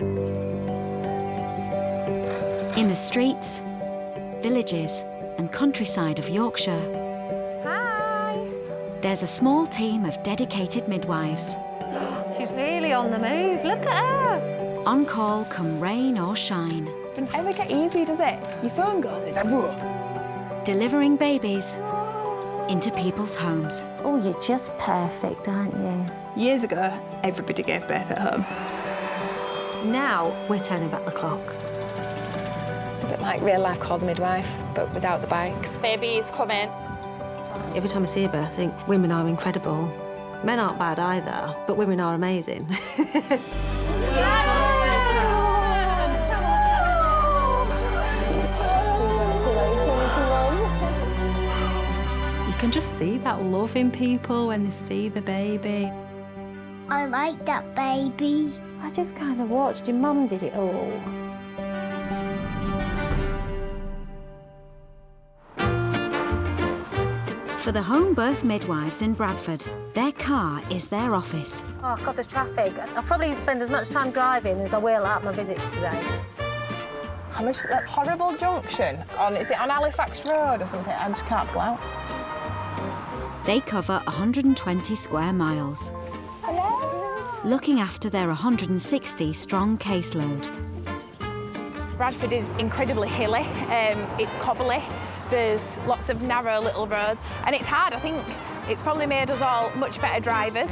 In the streets, villages and countryside of Yorkshire, there's a small team of dedicated midwives. She's really on the move, look at her! On call come rain or shine. Doesn't ever get easy, does it? Your phone goes, it's like, whoa. Delivering babies into people's homes. Oh, you're just perfect, aren't you? Years ago, everybody gave birth at home. Now, we're turning back the clock. It's a bit like real life called Midwife, but without the bikes. Baby's coming. Every time I see a birth, I think women are incredible. Men aren't bad either, but women are amazing. You can just see that love in people when they see the baby. I like that baby. I just kind of watched your mum did it all. For the home birth midwives in Bradford, their car is their office. Oh, God, the traffic. I'll probably spend as much time driving as I will at my visits today. How much that horrible junction is it on Halifax Road or something? I just can't go out. They cover 120 square miles, looking after their 160-strong caseload. Bradford is incredibly hilly, it's cobbly, there's lots of narrow little roads, and it's hard. I think it's probably made us all much better drivers.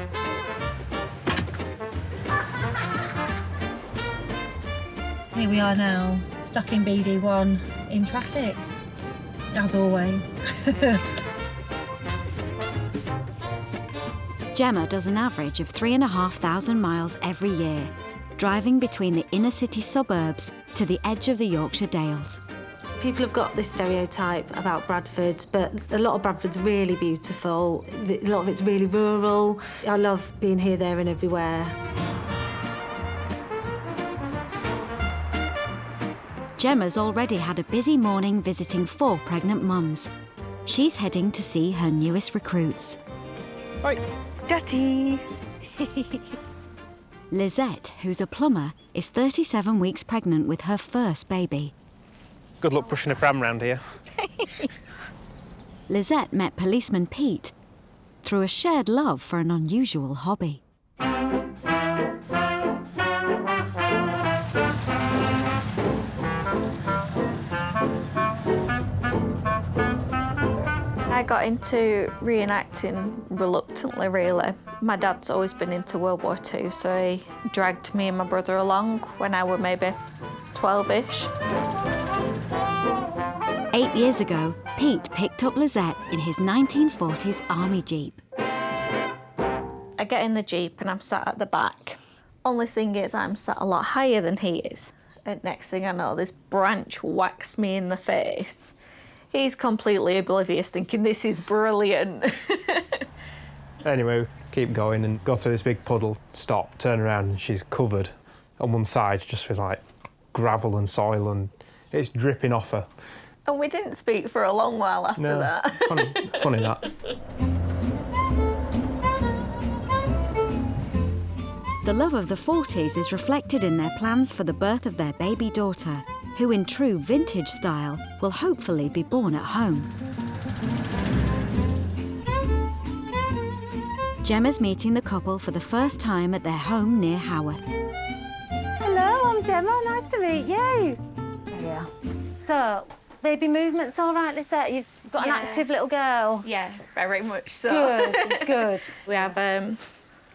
Here we are now, stuck in BD1 in traffic, as always. Gemma does an average of 3,500 miles every year, driving between the inner city suburbs to the edge of the Yorkshire Dales. People have got this stereotype about Bradford, but a lot of Bradford's really beautiful. A lot of it's really rural. I love being here, there and everywhere. Gemma's already had a busy morning visiting 4 pregnant mums. She's heading to see her newest recruits. Hi. Daddy! Lizette, who's a plumber, is 37 weeks pregnant with her first baby. Good luck pushing a pram round here. Lizette met policeman Pete through a shared love for an unusual hobby. I got into reenacting reluctantly, really. My dad's always been into World War II, so he dragged me and my brother along when I was maybe 12-ish. 8 years ago, Pete picked up Lizette in his 1940s army jeep. I get in the jeep and I'm sat at the back. Only thing is, I'm sat a lot higher than he is. And next thing I know, this branch whacks me in the face. He's completely oblivious, thinking this is brilliant. Anyway, keep going and go through this big puddle, stop, turn around, and she's covered on one side just with, like, gravel and soil, and it's dripping off her. And we didn't speak for a long while after that. Funny that. The love of the 40s is reflected in their plans for the birth of their baby daughter, who in true vintage style will hopefully be born at home. Gemma's meeting the couple for the first time at their home near Haworth. Hello, I'm Gemma, nice to meet you. Yeah. So, baby movement's all right, Lizette? You've got an active little girl? Yeah, very much so. Good, good. We have a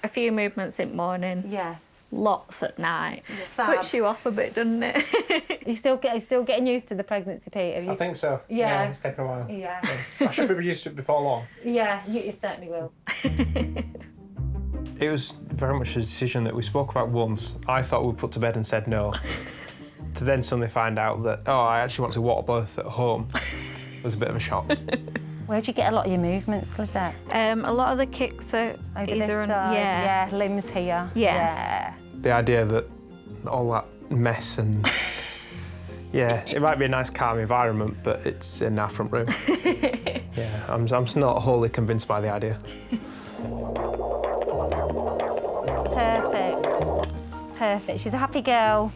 few movements in the morning. Yeah. Lots at night. Fab. Puts you off a bit, doesn't it? You still getting used to the pregnancy, Pete? Have you? I think so. Yeah. It's taken a while. Yeah. I should be used to it before long. Yeah, you certainly will. It was very much a decision that we spoke about once. I thought we'd put to bed and said no. To then suddenly find out that, oh, I actually want to water birth at home was a bit of a shock. Where'd you get a lot of your movements, Lizette? A lot of the kicks are Over either this on, side, yeah. limbs here. Yeah. The idea that all that mess and... Yeah, it might be a nice calm environment, but it's in our front room. Yeah, I'm not wholly convinced by the idea. Perfect. perfect. She's a happy girl.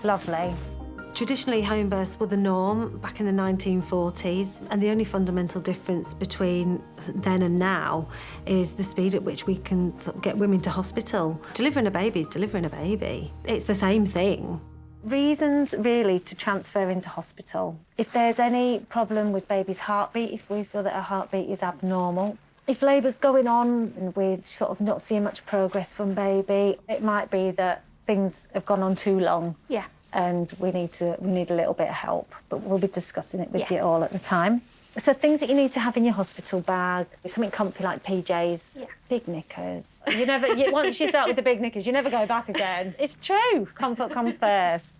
Lovely. Traditionally, home births were the norm back in the 1940s, and the only fundamental difference between then and now is the speed at which we can sort of get women to hospital. Delivering a baby is delivering a baby. It's the same thing. Reasons, really, to transfer into hospital. If there's any problem with baby's heartbeat, if we feel that her heartbeat is abnormal, if labour's going on and we're sort of not seeing much progress from baby, it might be that things have gone on too long. Yeah. And we need a little bit of help, but we'll be discussing it with you all at the time. So things that you need to have in your hospital bag, something comfy like PJs, big knickers. Once you start with the big knickers, you never go back again. It's true, comfort comes first.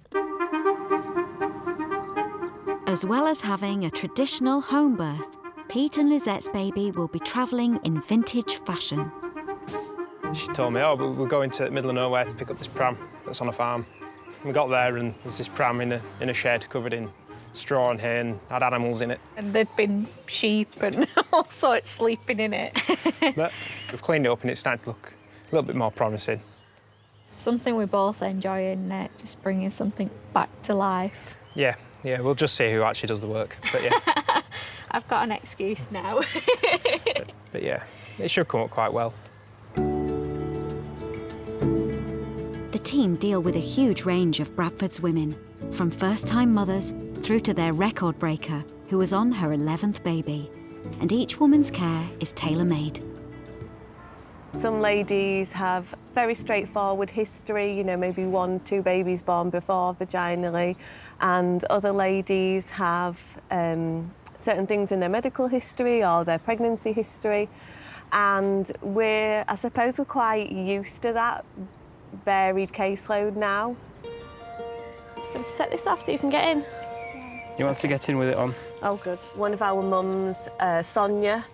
As well as having a traditional home birth, Pete and Lizette's baby will be travelling in vintage fashion. She told me, oh, we're going to the middle of nowhere to pick up this pram that's on a farm. We got there and there's this pram in a shed covered in straw and hay and had animals in it. And there'd been sheep and all sorts sleeping in it. But we've cleaned it up and it's starting to look a little bit more promising. Something we both enjoy, isn't it? Just bringing something back to life. Yeah, we'll just see who actually does the work, but yeah. I've got an excuse now. but yeah, it should come up quite well. The team deal with a huge range of Bradford's women, from first-time mothers through to their record breaker, who was on her 11th baby. And each woman's care is tailor-made. Some ladies have very straightforward history, maybe 1-2 babies born before vaginally, and other ladies have certain things in their medical history or their pregnancy history, and I suppose we're quite used to that varied caseload now. Let's take this off so you can get in. He wants to get in with it on. Oh, good. One of our mums, Sonia,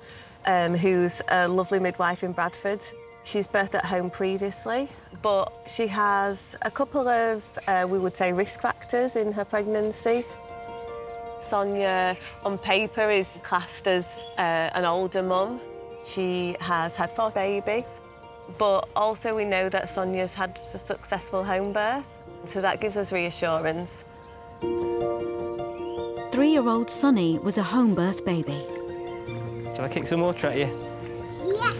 who's a lovely midwife in Bradford. She's birthed at home previously, but she has a couple of, we would say, risk factors in her pregnancy. Sonia, on paper, is classed as an older mum. She has had 4 babies, but also we know that Sonia's had a successful home birth, so that gives us reassurance. 3-year-old Sonny was a home birth baby. Shall I kick some water at you? Yes.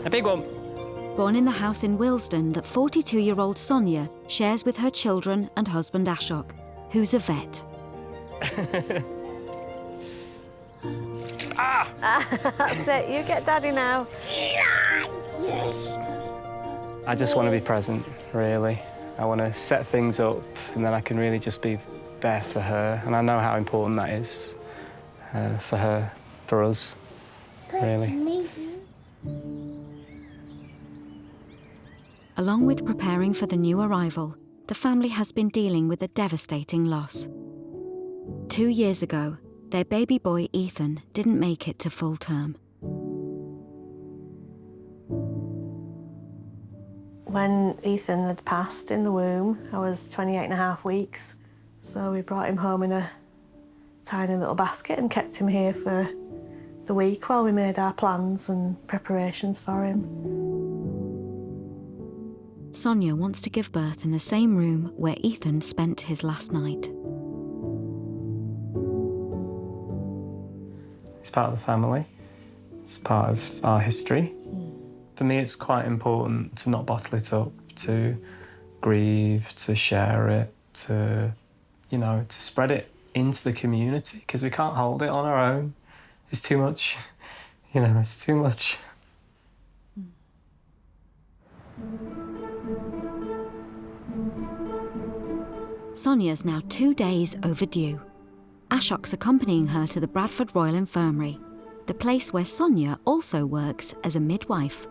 A big one. Born in the house in Willesden that 42-year-old Sonia shares with her children and husband Ashok, who's a vet. That's it, you get Daddy now. I just want to be present, really. I want to set things up and then I can really just be there for her. And I know how important that is for her, for us, really. Along with preparing for the new arrival, the family has been dealing with a devastating loss. 2 years ago, their baby boy Ethan didn't make it to full term. When Ethan had passed in the womb, I was 28.5 weeks. So we brought him home in a tiny little basket and kept him here for the week while we made our plans and preparations for him. Sonia wants to give birth in the same room where Ethan spent his last night. It's part of the family. It's part of our history. For me, it's quite important to not bottle it up, to grieve, to share it, to spread it into the community, because we can't hold it on our own. It's too much, it's too much. Sonia's now 2 days overdue. Ashok's accompanying her to the Bradford Royal Infirmary, the place where Sonia also works as a midwife.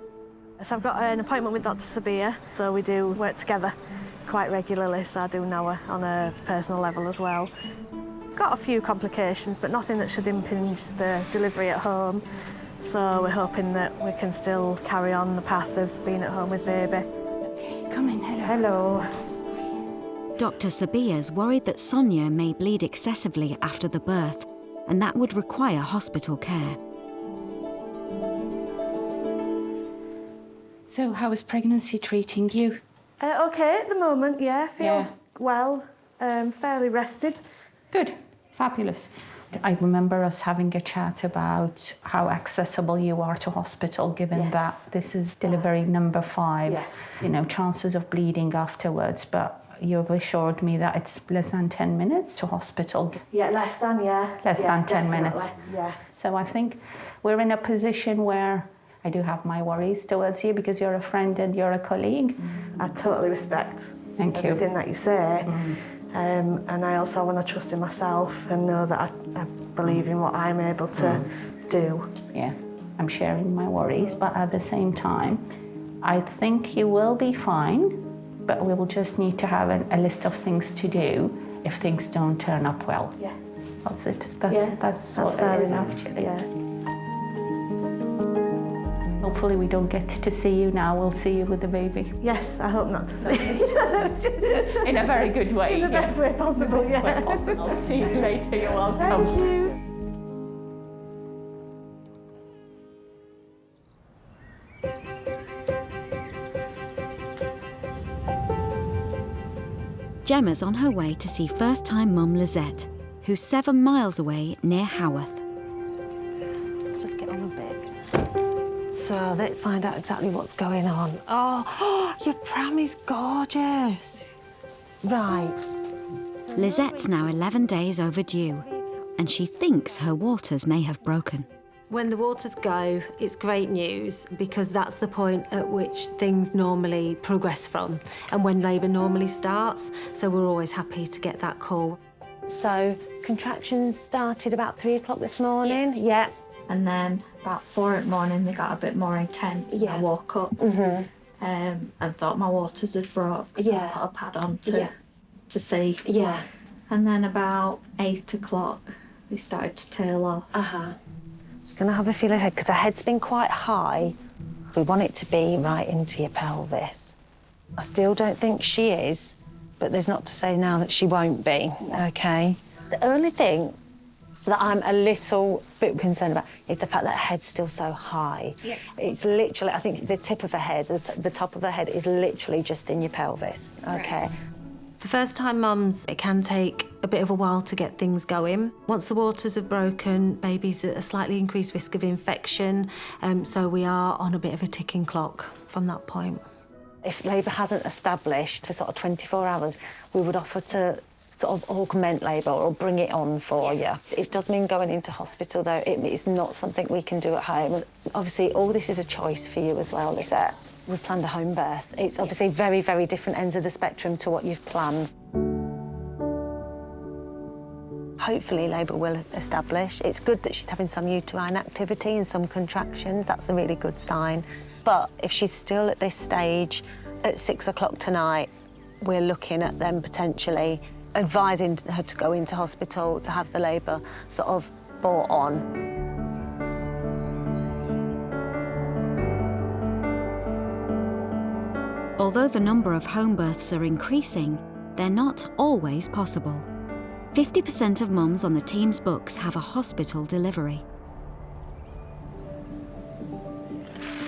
So I've got an appointment with Dr. Sabir, so we do work together quite regularly, so I do know her on a personal level as well. Got a few complications, but nothing that should impinge the delivery at home, so we're hoping that we can still carry on the path of being at home with baby. Come in, hello. Dr. Sabir's worried that Sonia may bleed excessively after the birth, and that would require hospital care. So how is pregnancy treating you? OK at the moment, yeah. Feel well, fairly rested. Good, fabulous. I remember us having a chat about how accessible you are to hospital, given that this is delivery number 5. Yes. You know, chances of bleeding afterwards, but you've assured me that it's less than 10 minutes to hospital. Yeah, less than, Less than 10 definitely. minutes. Yeah. So I think we're in a position where I do have my worries towards you because you're a friend and you're a colleague. I totally respect you. everything that you say. And I also want to trust in myself and know that I believe in what I'm able to do. Yeah, I'm sharing my worries, but at the same time, I think you will be fine, but we will just need to have a list of things to do if things don't turn up well. Yeah. That's it. That's fair enough. Actually. Yeah. Hopefully we don't get to see you now. We'll see you with the baby. Yes, I hope not to see you. In a very good way. In the best way possible, Best way possible. See you later. You're welcome. Thank you. Gemma's on her way to see first-time mum Lizette, who's 7 miles away near Haworth. Just get on a bit. So let's find out exactly what's going on. Oh, your pram is gorgeous. Right. Lizette's now 11 days overdue, and she thinks her waters may have broken. When the waters go, it's great news because that's the point at which things normally progress from and when labour normally starts. So we're always happy to get that call. So contractions started about 3 o'clock this morning? Yeah. And then about 4 in the morning, they got a bit more intense. Yeah. I woke up and thought my waters had broke, so I put a pad on to see. Yeah. And then about 8 o'clock, they started to tail off. Just going to have a feel ahead because her head's been quite high. We want it to be right into your pelvis. I still don't think she is, but there's not to say now that she won't be, OK? The only thing that I'm a little bit concerned about is the fact that her head's still so high. Yeah. It's literally, I think the tip of her head, the top of her head is literally just in your pelvis, OK? Right. For first-time mums, it can take a bit of a while to get things going. Once the waters have broken, baby's at a slightly increased risk of infection, so we are on a bit of a ticking clock from that point. If labour hasn't established for sort of 24 hours, we would offer to sort of augment labour or bring it on for you. It does mean going into hospital, though. It is not something we can do at home. Obviously, all this is a choice for you as well, is it? We've planned a home birth. It's obviously very, very different ends of the spectrum to what you've planned. Hopefully labour will establish. It's good that she's having some uterine activity and some contractions. That's a really good sign. But if she's still at this stage at 6 o'clock tonight, we're looking at them potentially advising her to go into hospital to have the labour sort of brought on. Although the number of home births are increasing, they're not always possible. 50% of mums on the team's books have a hospital delivery.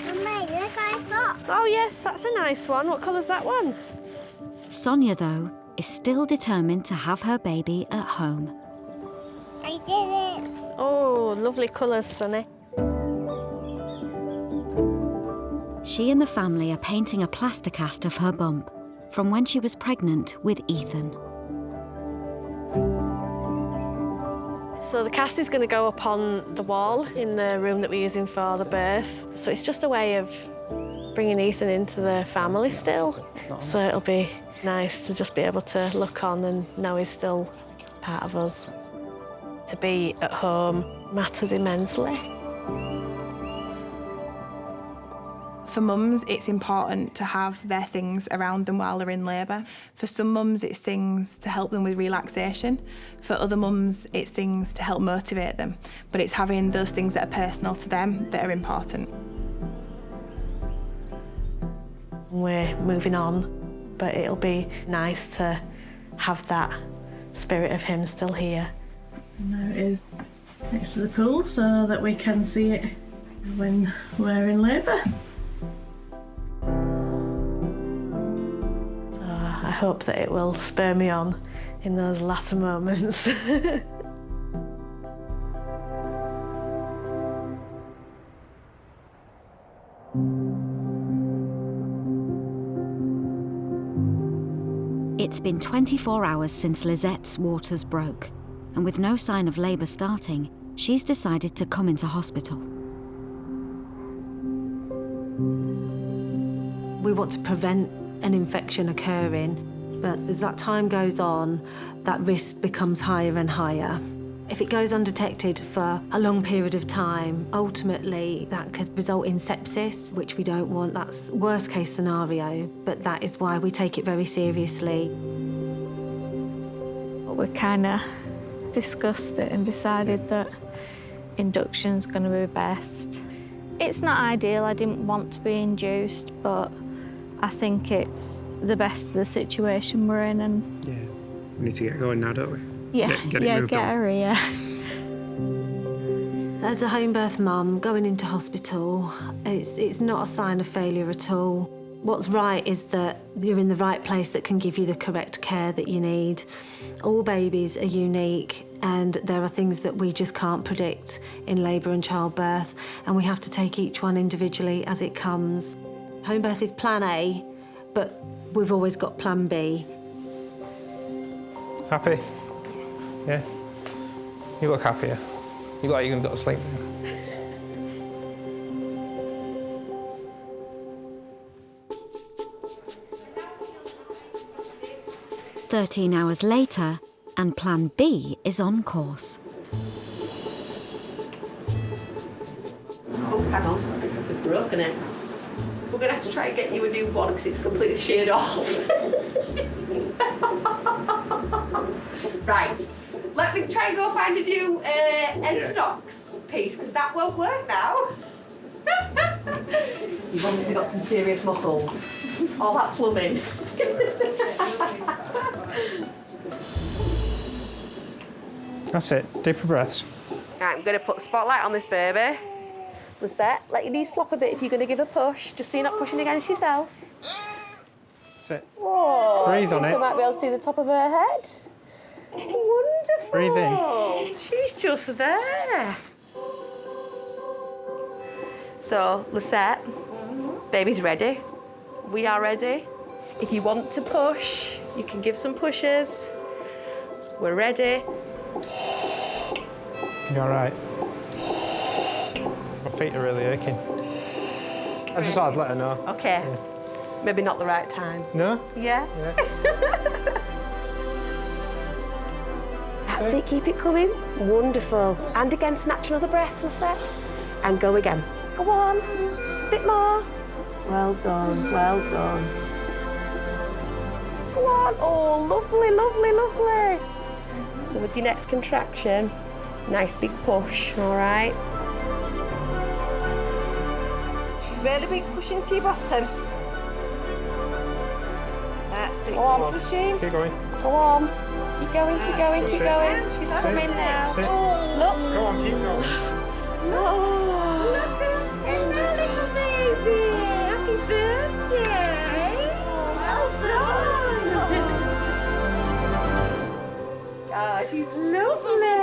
Mummy, look, I got. Oh, yes, that's a nice one. What colour's that one? Sonia, though, is still determined to have her baby at home. I did it. Oh, lovely colours, Sonny. She and the family are painting a plaster cast of her bump from when she was pregnant with Ethan. So the cast is going to go up on the wall in the room that we're using for the birth. So it's just a way of bringing Ethan into the family still. So it'll be nice to just be able to look on and know he's still part of us. To be at home matters immensely. For mums, it's important to have their things around them while they're in labour. For some mums, it's things to help them with relaxation. For other mums, it's things to help motivate them. But it's having those things that are personal to them that are important. We're moving on, but it'll be nice to have that spirit of him still here. And there it is, next to the pool, so that we can see it when we're in labour. hope that it will spur me on in those latter moments. It's been 24 hours since Lizette's waters broke, and with no sign of labour starting, she's decided to come into hospital. We want to prevent an infection occurring, but as that time goes on, that risk becomes higher and higher. If it goes undetected for a long period of time, ultimately that could result in sepsis, which we don't want. That's worst case scenario, but that is why we take it very seriously. We kind of discussed it and decided that induction's going to be best. It's not ideal, I didn't want to be induced, but I think it's the best of the situation we're in. And Yeah, we need to get going now, don't we? Yeah, Get it moved on. her here. As a home birth mum, going into hospital, it's not a sign of failure at all. What's right is that you're in the right place that can give you the correct care that you need. All babies are unique, and there are things that we just can't predict in labour and childbirth, and we have to take each one individually as it comes. Home birth is plan A, but we've always got plan B. Happy? Yeah? You look happier. You look like you're going to go to sleep. 13 hours later, and plan B is on course. Oh, panels, we've broken it. We're going to have to try and get you a new one because it's completely sheared off. Right, let me try and go find a new end stocks piece because that won't work now. You've obviously got some serious muscles. All that plumbing. That's it, deeper breaths. Right, I'm going to put the spotlight on this baby. Lisette, let your knees flop a bit if you're going to give a push, just so you're not pushing against yourself. That's it. Whoa, Breathe on I it. think I might be able to see the top of her head. Wonderful. Breathe in. She's just there. So, Lisette, baby's ready. We are ready. If you want to push, you can give some pushes. We're ready. You all right? My feet are really aching. I just thought I'd let her know. Okay. Yeah. Maybe not the right time. No? Yeah? That's it, keep it coming. Wonderful. And again, snatch another breath, Lisette. And go again. Go on. A bit more. Well done, well done. Go on. Oh, lovely, lovely, lovely. So with your next contraction, nice big push, all right? Really big push into your bottom. That's it. Go on, pushing. Keep going. Go on. Keep going, keep going, keep going. She's coming now. Sit. Oh, look. Go on, keep going. Oh, look at my little baby. Happy birthday. Well done. Oh, she's lovely.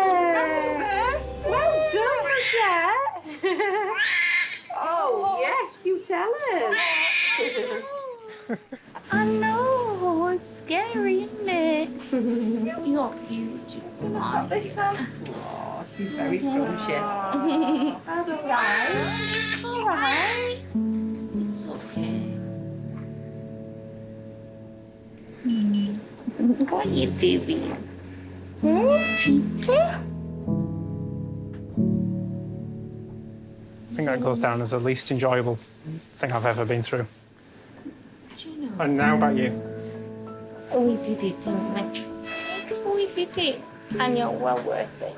Well done, Lisette. Oh, yes, you tell us. I know, it's scary, isn't it? You're beautiful. Oh, she's very scrumptious. That's all right. It's all right. It's okay. What are you doing? Teacher? I think that goes down as the least enjoyable thing I've ever been through. Do you know? And now about you. We did it, didn't we? We did it. And you're well worth it.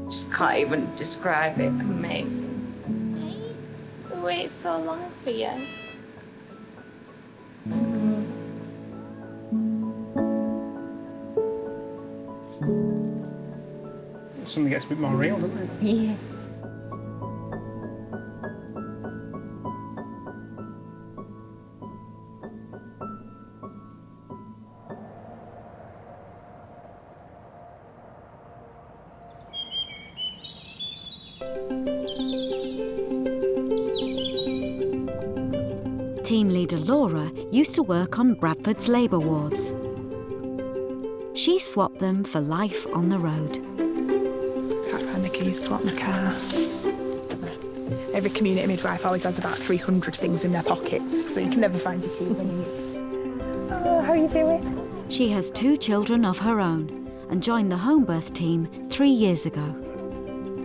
Just can't even describe it. Amazing. Hey, we waited so long for you. Something gets a bit more real, doesn't it? Yeah. Team leader Laura used to work on Bradford's labour wards. She swapped them for life on the road. Can't find the keys to lock my car. Every community midwife always has about 300 things in their pockets, so you can never find your keys when you need. Oh, how are you doing? She has 2 children of her own and joined the home birth team 3 years ago.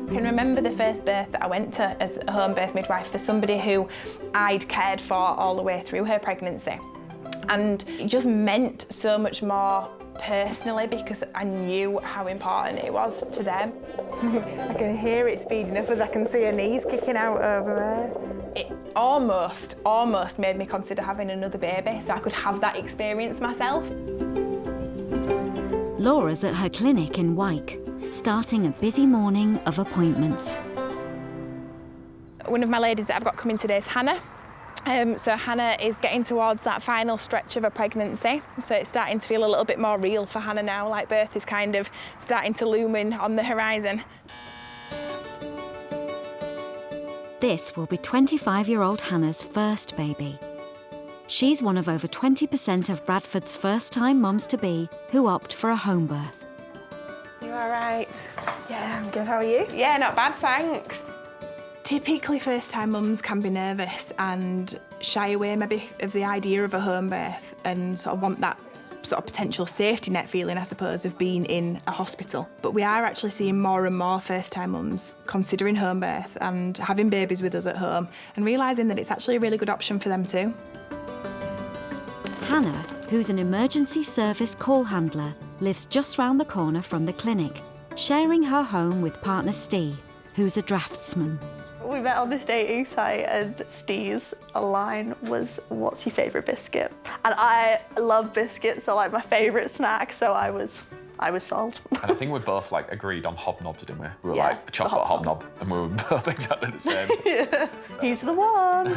I can remember the first birth that I went to as a home birth midwife for somebody who I'd cared for all the way through her pregnancy. And it just meant so much more personally because I knew how important it was to them. I can hear it speeding up as I can see her knees kicking out over there. It almost made me consider having another baby so I could have that experience myself. Laura's at her clinic in Wyke, starting a busy morning of appointments. One of my ladies that I've got coming today is Hannah. So Hannah is getting towards that final stretch of her pregnancy, so it's starting to feel a little bit more real for Hannah now, like birth is kind of starting to loom in on the horizon. This will be 25-year-old Hannah's first baby. She's one of over 20% of Bradford's first-time mums-to-be who opt for a home birth. You all right? Yeah, I'm good. How are you? Yeah, not bad, thanks. Typically, first-time mums can be nervous and shy away maybe of the idea of a home birth and sort of want that sort of potential safety net feeling, I suppose, of being in a hospital. But we are actually seeing more and more first-time mums considering home birth and having babies with us at home and realising that it's actually a really good option for them too. Hannah, who's an emergency service call handler, lives just round the corner from the clinic, sharing her home with partner Steve, who's a draftsman. We met on this dating site and Steve's line was, "What's your favourite biscuit?" And I love biscuits, they're like my favourite snack, so I was sold. And I think we both like agreed on hobnobs, didn't we? We were Yeah, like a chocolate hobnob and we were both exactly the same. Yeah. So. He's the one.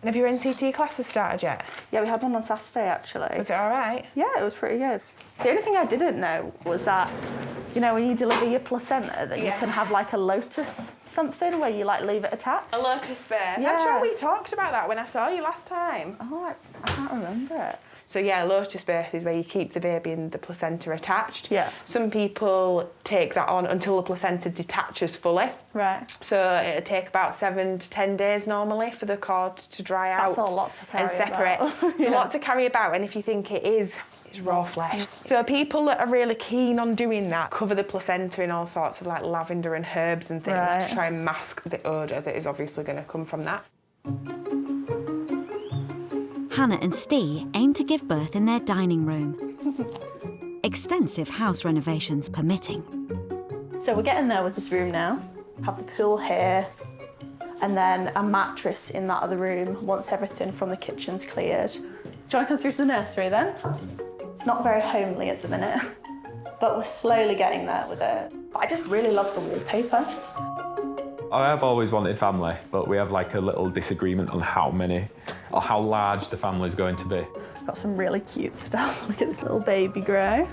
And have your NCT classes started yet? Yeah, we had one on Saturday actually. Was it all right? Yeah, it was pretty good. The only thing I didn't know was that, you know, when you deliver your placenta, that you can have like a lotus something where you like leave it attached. A lotus birth? Yeah. I'm sure we talked about that when I saw you last time. Oh, I can't remember it. So yeah, lotus birth is where you keep the baby and the placenta attached. Yeah. Some people take that on until the placenta detaches fully. Right. So it'll take about 7 to 10 days normally for the cord to dry out. That's a lot to carry and separate. about. It's a lot to carry about, and if you think it is, it's raw flesh. So people that are really keen on doing that cover the placenta in all sorts of like lavender and herbs and things to try and mask the odour that is obviously going to come from that. Hannah and Steve aim to give birth in their dining room. Extensive house renovations permitting. So we're getting there with this room now. Have the pool here, and then a mattress in that other room once everything from the kitchen's cleared. Do you want to come through to the nursery then? It's not very homely at the minute, but we're slowly getting there with it. But I just really love the wallpaper. I have always wanted family, but we have like a little disagreement on how many or how large the family's going to be. Got some really cute stuff. Look at this little baby grow.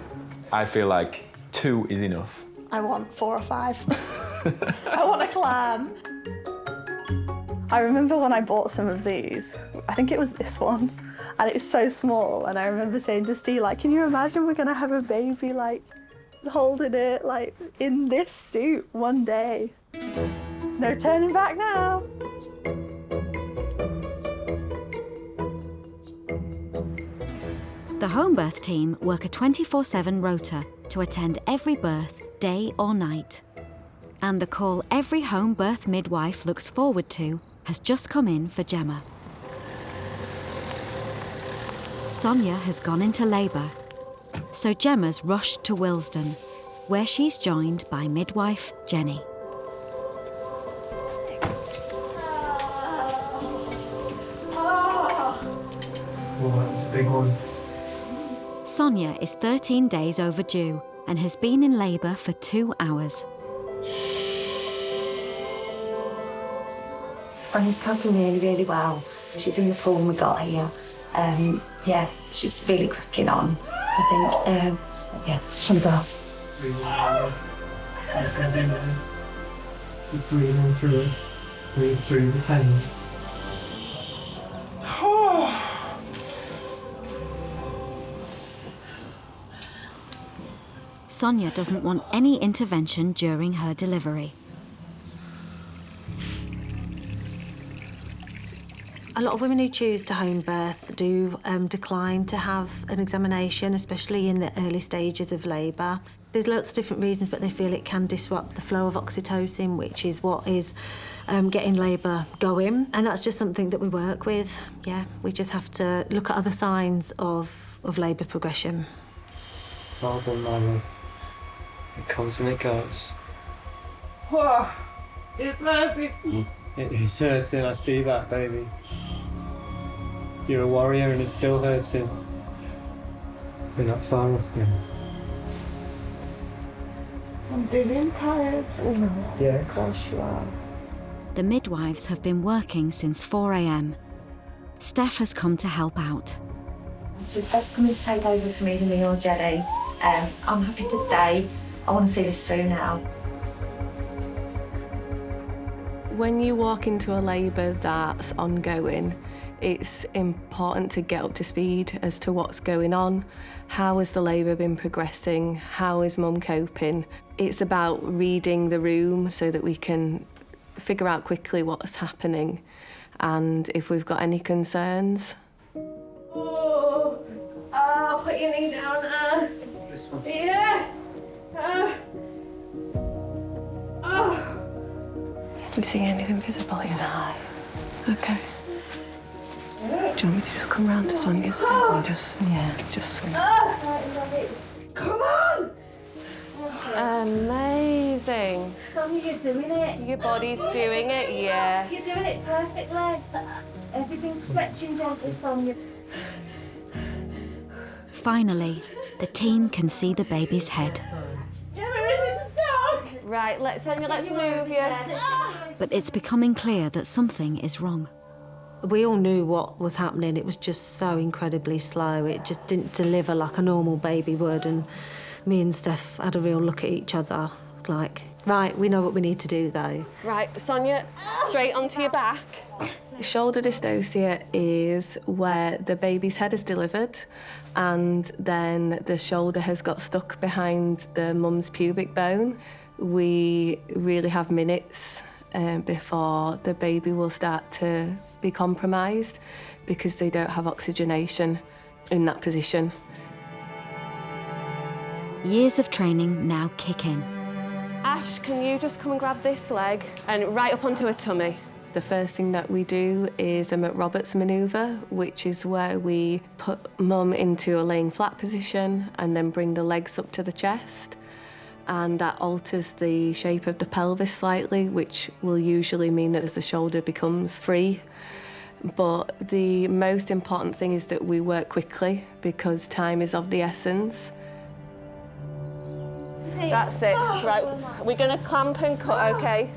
I feel like 2 is enough. I want 4 or 5. I want a clan. I remember when I bought some of these, I think it was this one, and it was so small, and I remember saying to Steve, like, can you imagine we're gonna have a baby, like, holding it, like, in this suit one day? No turning back now. The home birth team work a 24/7 rota to attend every birth, day or night. And the call every home birth midwife looks forward to has just come in for Gemma. Sonia has gone into labour, so Gemma's rushed to Willesden, where she's joined by midwife Jenny. Oh, it's a big one. Sonia is 13 days overdue and has been in labour for 2 hours. Sonia's coping really, really well. She's in the form we got here. Yeah, it's just really cracking on, I think. Yeah, she'll go. Keep breathing through it. Breathe through the pain. Sonia doesn't want any intervention during her delivery. A lot of women who choose to home birth do decline to have an examination, especially in the early stages of labour. There's lots of different reasons, but they feel it can disrupt the flow of oxytocin, which is what is getting labour going. And that's just something that we work with. Yeah, we just have to look at other signs of labour progression. Well done, my love. It comes and it goes. Whoa, it's hurting. It is hurting, I see that, baby. You're a warrior and it's still hurting. We're not far off now. I'm feeling tired. Yeah. Of course you are. The midwives have been working since 4 a.m. Steph has come to help out. So Steph's coming to take over for me, me or Jenny. I'm happy to stay. I want to see this through now. When you walk into a labour that's ongoing, it's important to get up to speed as to what's going on. How has the labour been progressing? How is mum coping? It's about reading the room so that we can figure out quickly what's happening and if we've got any concerns. Oh, put your knee down. This one. Yeah. You see anything visible here? No. Okay. Do you want me to just come round to Sonia's head and just sleep? Come on! Amazing. Sonia, you're doing it. Your body's doing it, yeah. You're doing it perfectly. Everything's stretching gently, Sonia. Finally, the team can see the baby's head. Right, Sonia, let's move you. But it's becoming clear that something is wrong. We all knew what was happening. It was just so incredibly slow. It just didn't deliver like a normal baby would. And me and Steph had a real look at each other, like, right, we know what we need to do, though. Right, Sonia, straight onto your back. Shoulder dystocia is where the baby's head is delivered and then the shoulder has got stuck behind the mum's pubic bone. We really have minutes before the baby will start to be compromised because they don't have oxygenation in that position. Years of training now kick in. Ash, can you just come and grab this leg and right up onto her tummy? The first thing that we do is a McRoberts manoeuvre, which is where we put mum into a laying flat position and then bring the legs up to the chest. And that alters the shape of the pelvis slightly, which will usually mean that as the shoulder becomes free. But the most important thing is that we work quickly because time is of the essence. That's it. Right, we're going to clamp and cut, OK?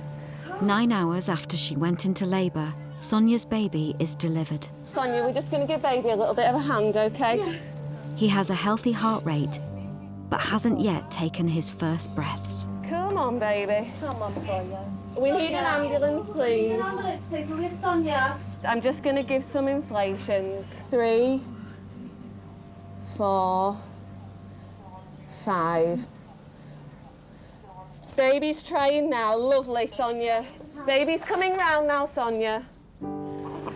9 hours after she went into labour, Sonia's baby is delivered. Sonia, we're just going to give baby a little bit of a hand, OK? He has a healthy heart rate, but hasn't yet taken his first breaths. Come on, baby. Come on, boy. We need an ambulance, please. An ambulance, please. We're with Sonia. I'm just going to give some inflations. 3, 4, 5. Baby's trying now. Lovely, Sonia. Baby's coming round now, Sonia.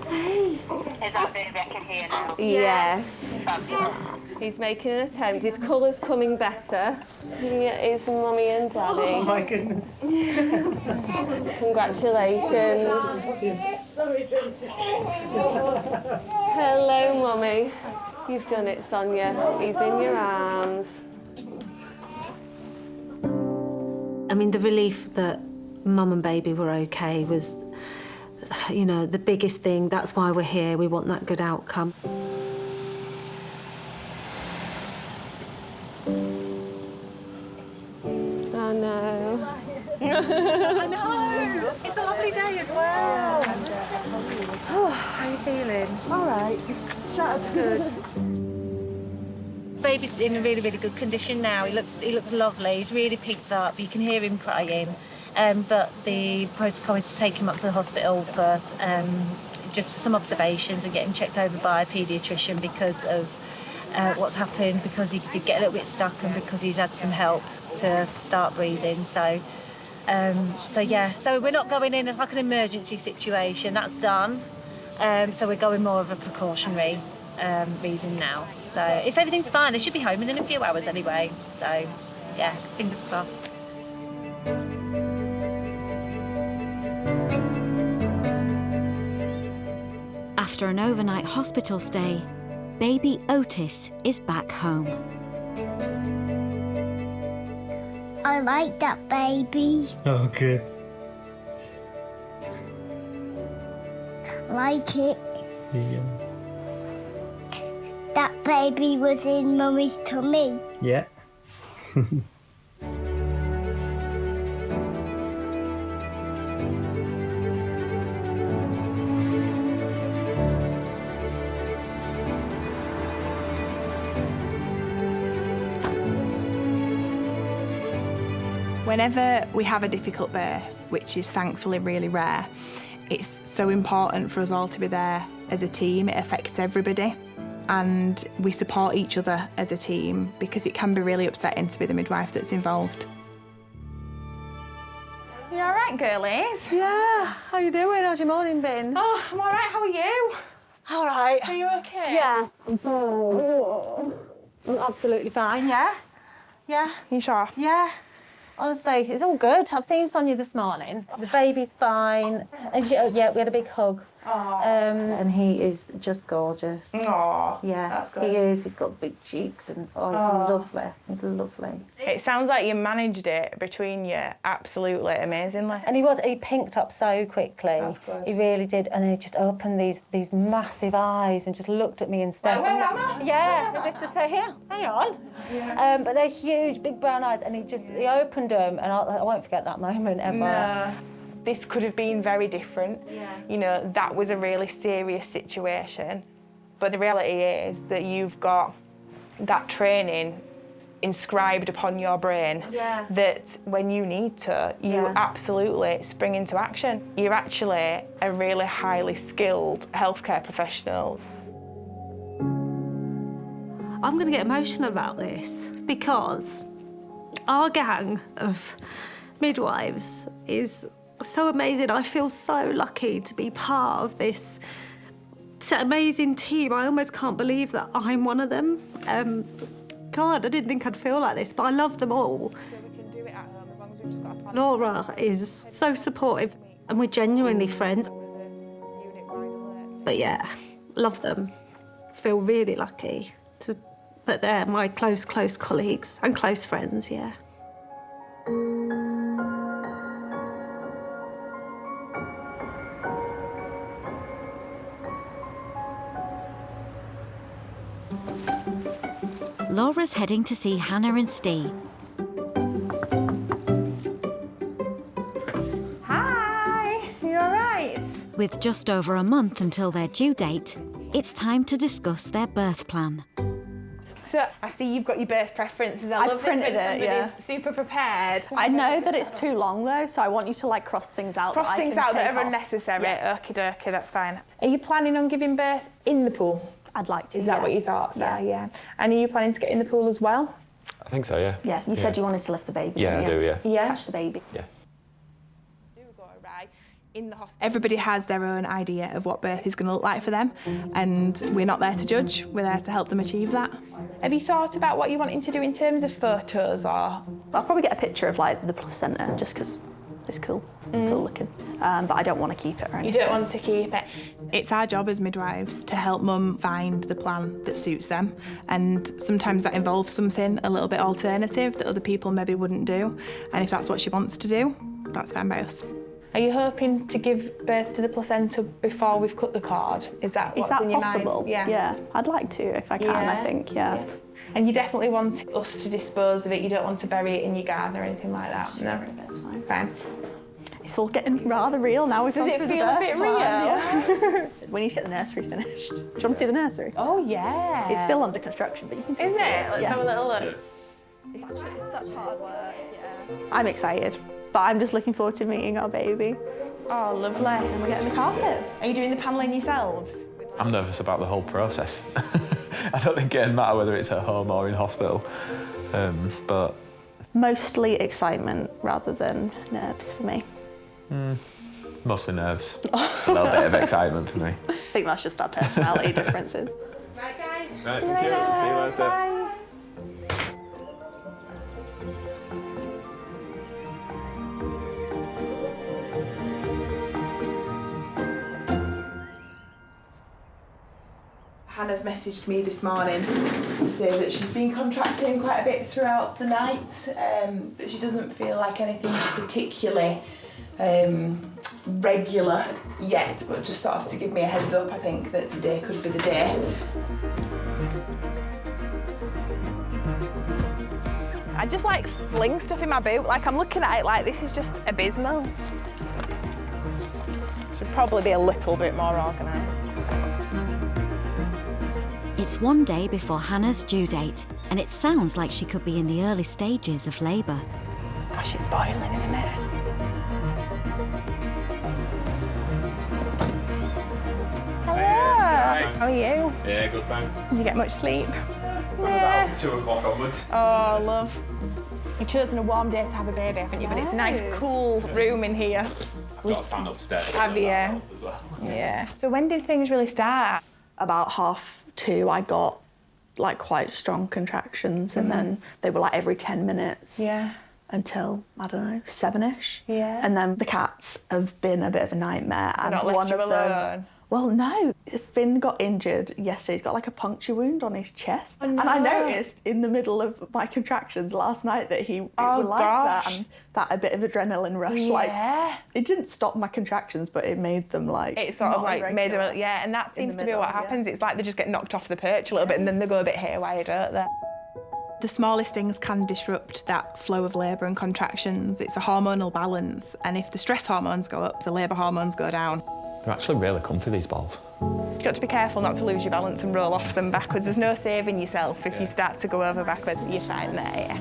Hey. Is that baby I can hear now? Yes. He's making an attempt. His colour's coming better. Here is Mummy and Daddy. Oh, my goodness. Congratulations. Hello, Mummy. You've done it, Sonia. He's in your arms. I mean, the relief that mum and baby were OK was, you know, the biggest thing. That's why we're here. We want that good outcome. I know. I know. It's a lovely day as well. How are you feeling? All right. That's good. Baby's in a really, really good condition now. He looks lovely. He's really picked up. You can hear him crying. but the protocol is to take him up to the hospital for just for some observations and get him checked over by a paediatrician because of what's happened, because he did get a little bit stuck and because he's had some help to start breathing. So we're not going in like an emergency situation, that's done. So we're going more of a precautionary reason now. So if everything's fine, they should be home within a few hours anyway. So yeah, fingers crossed. After an overnight hospital stay, baby Otis is back home. I like that baby. Oh, good. I like it. Yeah. That baby was in Mummy's tummy. Yeah. Whenever we have a difficult birth, which is thankfully really rare, it's so important for us all to be there as a team. It affects everybody, and we support each other as a team because it can be really upsetting to be the midwife that's involved. You all right, girlies? Yeah, how you doing? How's your morning been? Oh, I'm all right, how are you? All right. Are you okay? Yeah, I'm fine. I'm absolutely fine, yeah? Yeah. You sure? Yeah. Honestly, it's all good. I've seen Sonia this morning. The baby's fine. And we had a big hug. And he is just gorgeous. Aww, yeah, that's good. he is. He's got big cheeks and he's lovely. He's lovely. It sounds like you managed it between you absolutely amazingly. And he pinked up so quickly. That's good. He really did. And then he just opened these massive eyes and just looked at me and stared. Where am I? Yeah, as if to say, here, hang on. Yeah. But they're huge, big brown eyes, and he opened them, and I won't forget that moment ever. No. This could have been very different. Yeah. You know, that was a really serious situation. But the reality is that you've got that training inscribed upon your brain that when you need to, you absolutely spring into action. You're actually a really highly skilled healthcare professional. I'm going to get emotional about this because our gang of midwives is so amazing. I feel so lucky to be part of this amazing team. I almost can't believe that I'm one of them. God, I didn't think I'd feel like this, but I love them all. So we can do it at home as long as we've just got a plan. Laura is so supportive and we're genuinely friends. But yeah, love them. Feel really lucky that they're my close colleagues and close friends, yeah. Laura's heading to see Hannah and Steve. Hi, you all right? With just over a month until their due date, it's time to discuss their birth plan. So I see you've got your birth preferences. I love printed this when it, somebody's super prepared. I know that it's too long though, so I want you to like cross things out. Cross things out that are off. unnecessary. Yeah. Okie dokie, that's fine. Are you planning on giving birth in the pool? I'd like to. Is that what your thoughts are? Yeah. And are you planning to get in the pool as well? I think so, yeah. Yeah, you said you wanted to lift the baby. Yeah, I do, yeah. Catch the baby. Yeah. In the hospital. Everybody has their own idea of what birth is going to look like for them, and we're not there to judge, we're there to help them achieve that. Have you thought about what you're wanting to do in terms of photos, or? I'll probably get a picture of like the placenta just because it's cool looking, but I don't want to keep it or anything. You don't want to keep it? It's our job as midwives to help mum find the plan that suits them, and sometimes that involves something a little bit alternative that other people maybe wouldn't do, and if that's what she wants to do, that's fine by us. Are you hoping to give birth to the placenta before we've cut the cord? Is that what's in your possible? mind? Yeah. Yeah, I'd like to if I can, I think, yeah. And you definitely want us to dispose of it, you don't want to bury it in your garden or anything like that? Sure, No? that's fine. Fine. It's all getting rather real now. Does it feel a bit real? Yeah. We need to get the nursery finished. Do you want to see the nursery? Oh, yeah. It's still under construction, but you can Is see it? Let's have a little look. It's such hard work, yeah. I'm excited. but I'm just looking forward to meeting our baby. Oh, lovely. And we're getting the carpet. Are you doing the panelling yourselves? I'm nervous about the whole process. I don't think it'd matter whether it's at home or in hospital, but... Mostly excitement rather than nerves for me. Mostly nerves. A little bit of excitement for me. I think that's just our personality differences. Right, guys. Right, thank you. See you later. Bye. Hannah's messaged me this morning to say that she's been contracting quite a bit throughout the night, but she doesn't feel like anything's particularly regular yet, but just sort of to give me a heads up, I think that today could be the day. I just like fling stuff in my boot, like I'm looking at it like this is just abysmal. Should probably be a little bit more organised. It's one day before Hannah's due date, and it sounds like she could be in the early stages of labour. Gosh, it's boiling, isn't it? Hello. How are you? Yeah, good, thanks. Did you get much sleep? From about 2 o'clock onwards. Oh, love. You've chosen a warm day to have a baby, haven't you? But it's a nice, cool room in here. I've got a fan upstairs. Have you? As well. Yeah. So when did things really start? About 2:30, I got like quite strong contractions, and then they were like every 10 minutes. Yeah. Until, I don't know, 7-ish. Yeah. And then the cats have been a bit of a nightmare. They're and not left one you of them, alone? well, no. Finn got injured yesterday. He's got like a puncture wound on his chest. Oh, no. And I noticed in the middle of my contractions last night that he was like that, and that a bit of adrenaline rush. Yeah. Like, it didn't stop my contractions, but it made them like... It sort of like made them, yeah, and that seems to be what happens. It's like they just get knocked off the perch a little bit and then they go a bit haywire, don't they? The smallest things can disrupt that flow of labour and contractions. It's a hormonal balance, and if the stress hormones go up, the labour hormones go down. They're actually really comfy, these balls. You've got to be careful not to lose your balance and roll off them backwards. There's no saving yourself if you start to go over backwards. You're fine there, yeah.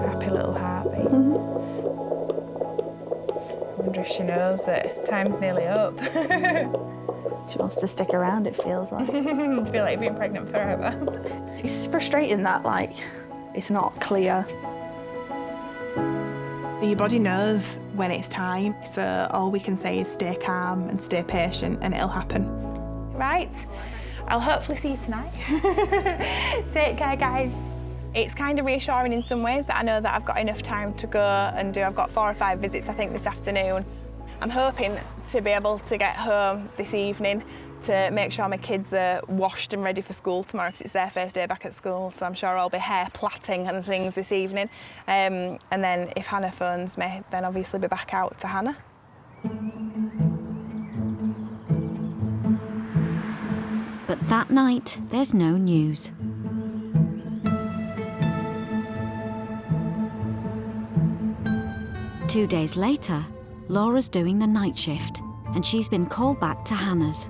Happy little heartbeat. I wonder if she knows that time's nearly up. She wants to stick around, it feels like. I feel like you've been pregnant forever. It's frustrating that, like, it's not clear. Your body knows when it's time, so all we can say is stay calm and stay patient, and it'll happen. Right, I'll hopefully see you tonight. Take care, guys. It's kind of reassuring in some ways that I know that I've got enough time to go and do. I've got 4 or 5 visits, I think, this afternoon. I'm hoping to be able to get home this evening to make sure my kids are washed and ready for school tomorrow, because it's their first day back at school, so I'm sure I'll be hair plaiting and things this evening. And then if Hannah phones me, then obviously be back out to Hannah. But that night, there's no news. Two days later, Laura's doing the night shift, and she's been called back to Hannah's.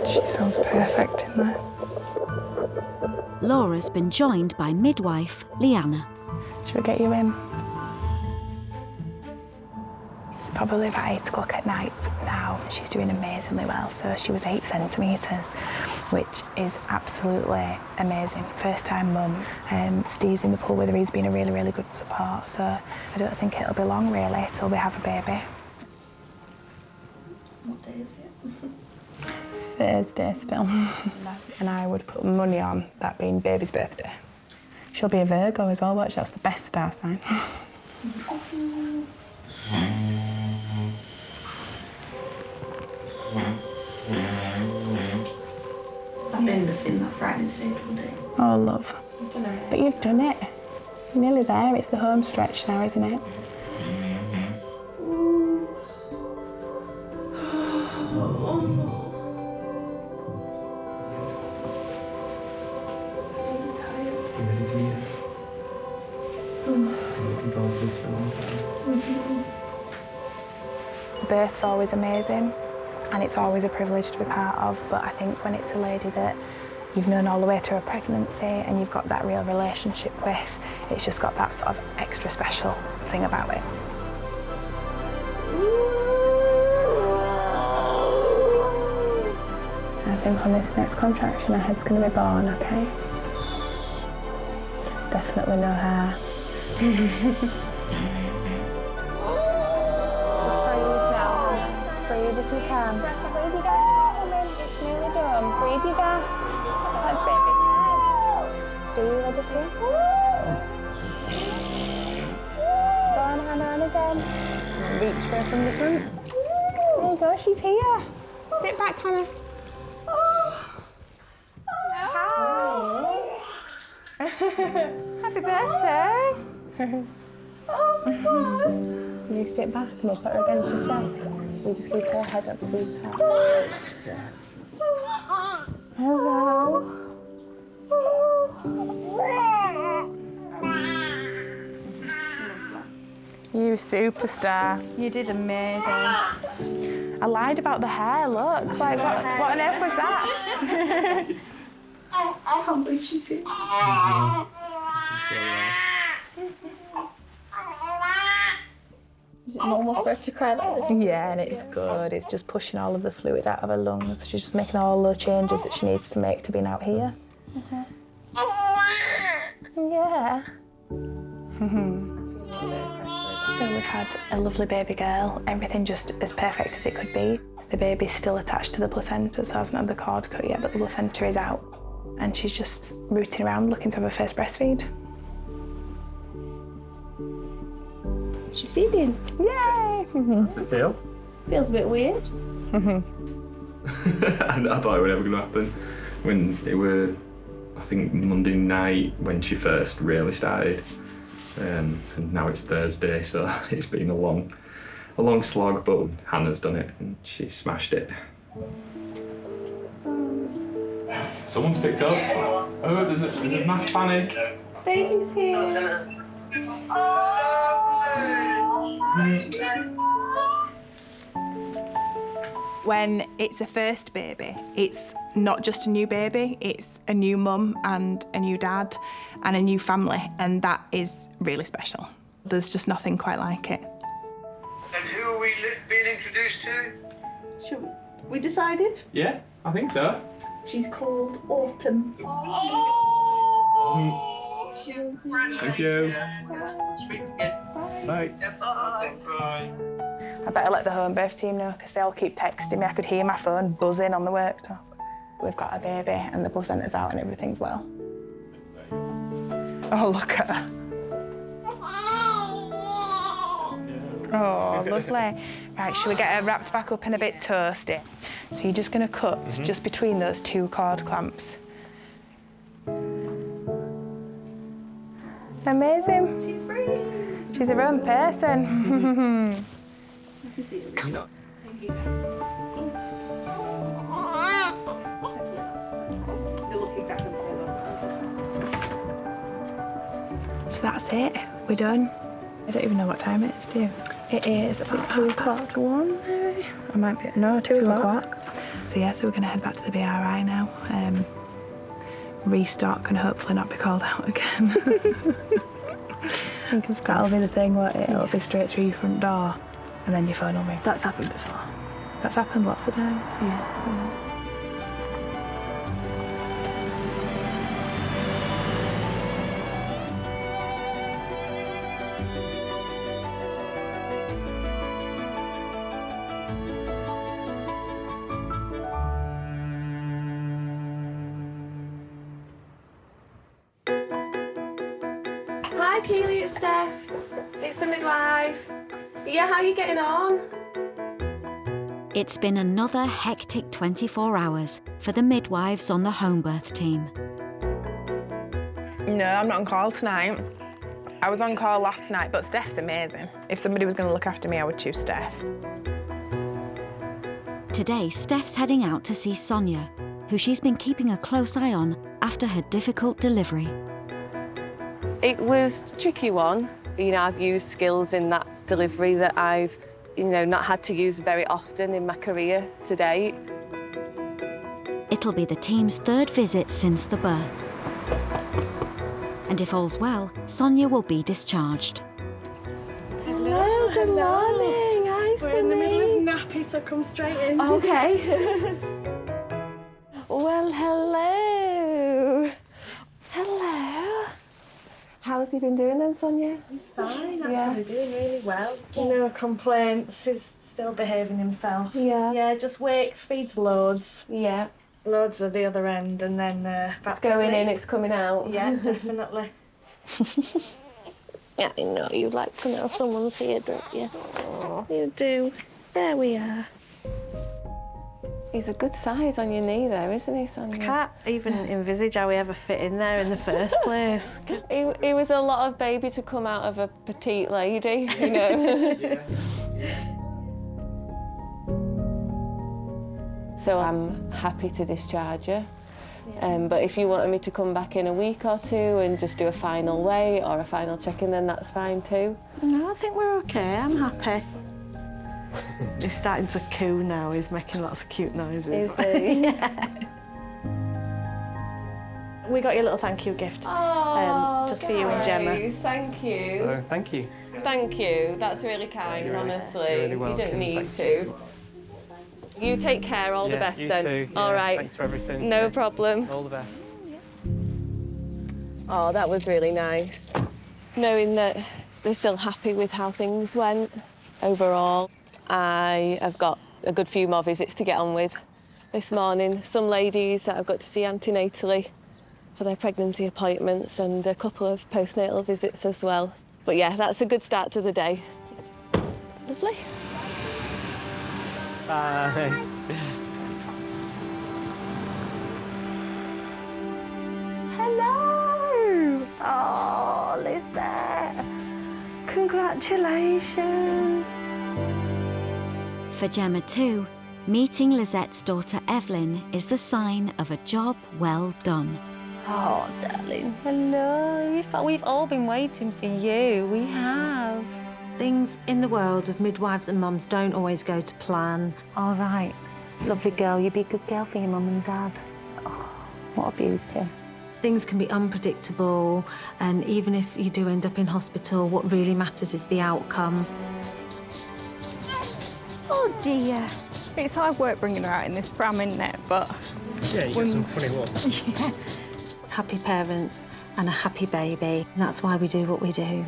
She sounds perfect in there. Laura's been joined by midwife Leanna. Should we get you in? It's probably about 8 o'clock at night now. She's doing amazingly well. So she was 8 centimetres, which is absolutely amazing. First time mum. Steve's in the pool with her. He's been a really, really good support. So I don't think it'll be long really till we have a baby. What day is it? Thursday still. And I would put money on that being baby's birthday. She'll be a Virgo as well, watch, that's the best star sign. I've been in that frightened stage all day. Oh, love. But you've done it. You're nearly there. It's the home stretch now, isn't it? Birth's always amazing. and it's always a privilege to be part of, but I think when it's a lady that you've known all the way through a pregnancy and you've got that real relationship with, it's just got that sort of extra special thing about it. I think on this next contraction, her head's going to be born, okay? Definitely no hair. Just breathe now. Breathe if you can. Breathe your gas, woman. It's nearly done. Breathe your gas. That's baby's head. Do you ready for Go on, Hannah, on again. Reach for her from the front. There you go, she's here. Sit back, Hannah. Happy birthday! You sit back and we'll put her against your chest. We just keep her head up, sweetheart. Hello. You superstar. You did amazing. I lied about the hair, look. Like, what on earth was that? I can't believe she's here. Is it normal for her to cry like this? Yeah, and it's good. It's just pushing all of the fluid out of her lungs. She's just making all the changes that she needs to make to being out here. Yeah. So we've had a lovely baby girl, everything just as perfect as it could be. The baby's still attached to the placenta, so hasn't had the cord cut yet, but the placenta is out. And she's just rooting around looking to have her first breastfeed. She's feeding. Yay! Does it feel? Feels a bit weird. I thought it was never going to happen. When it were, I think, Monday night when she first really started. And now it's Thursday, so it's been a long slog, but Hannah's done it and she smashed it. Someone's picked up. Oh, there's a mass panic. Baby's here. When it's a first baby, it's not just a new baby, it's a new mum and a new dad and a new family, and that is really special. There's just nothing quite like it. And who are we being introduced to? Should we decided? Yeah, I think so. She's called Autumn. Thank you. Bye. Bye. I better let the home birth team know because they all keep texting me. I could hear my phone buzzing on the worktop. We've got a baby and the placenta's out and everything's well. Oh, look at her. Oh, lovely. Right, shall we get her wrapped back up and a bit toasty? So you're just going to cut just between those two cord clamps. Amazing. She's free. She's her own person. So that's it. We're done. I don't even know what time it is, do you? It is about 2 o'clock. 1, maybe? I might be. No, 2 o'clock. So yeah, so we're going to head back to the BRI now. Restock and hopefully not be called out again. That'll be the thing, won't it? It'll be straight through your front door and then your phone will ring. That's happened before. That's happened lots of times. Yeah. Hi, Keely, it's Steph. It's the midwife. Yeah, how are you getting on? It's been another hectic 24 hours for the midwives on the home birth team. No, I'm not on call tonight. I was on call last night, but Steph's amazing. If somebody was going to look after me, I would choose Steph. Today, Steph's heading out to see Sonia, who she's been keeping a close eye on after her difficult delivery. It was a tricky one. You know, I've used skills in that delivery that I've not had to use very often in my career to date. It'll be the team's third visit since the birth. And if all's well, Sonia will be discharged. Hello, good morning. Hi, We're in the middle of nappy, so come straight in. Okay. Well, hello. Hello. How has he been doing then, Sonia? He's fine, actually, doing really well. No complaints, he's still behaving himself. Yeah. Yeah, just wakes, feeds loads. Yeah. Loads at the other end, and then back It's to going sleep. in, it's coming out. Yeah, definitely. Yeah, I know, you like to know if someone's here, don't you? Oh, you do. There we are. He's a good size on your knee there, isn't he, Sonia? I can't even envisage how he ever fit in there in the first place. He was a lot of baby to come out of a petite lady, you know. Yeah. So I'm happy to discharge you. But if you wanted me to come back in a week or two and just do a final weigh or a final check-in, then that's fine too. No, I think we're okay. I'm happy. He's starting to coo now. He's making lots of cute noises. Is he? Yeah. We got you a little thank you gift, just for you and Gemma. Thank you. So, thank you. Thank you. That's really kind, honestly. You're really you welcome. don't need Thanks. to. You take care. All the Yeah, best you then. too. All Yeah, right. Thanks for everything. No Yeah. problem. All the best. Oh, that was really nice. Knowing that they're still happy with how things went overall. I have got a good few more visits to get on with this morning. Some ladies that I've got to see antenatally for their pregnancy appointments and a couple of postnatal visits as well. But yeah, that's a good start to the day. Lovely. Bye. Hello! Oh, Lizette! Congratulations! For Gemma too, meeting Lizette's daughter Evelyn is the sign of a job well done. Oh, darling, hello. We've all been waiting for you. We have. Things in the world of midwives and mums don't always go to plan. All right. Lovely girl. You be a good girl for your mum and dad. Oh, what a beauty. Things can be unpredictable, and even if you do end up in hospital, what really matters is the outcome. Oh, dear. It's hard work bringing her out in this pram, isn't it? But Yeah, you get some funny ones. Yeah. Happy parents and a happy baby, and that's why we do what we do.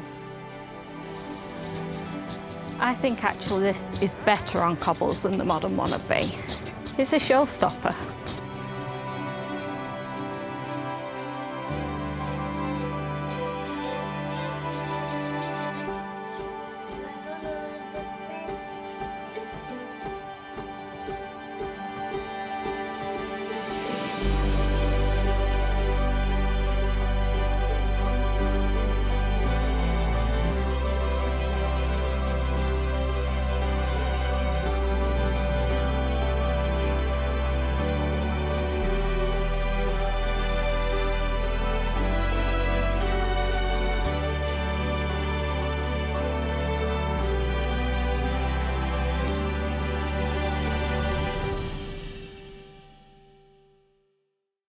I think actually this is better on cobbles than the modern wannabe. It's a showstopper.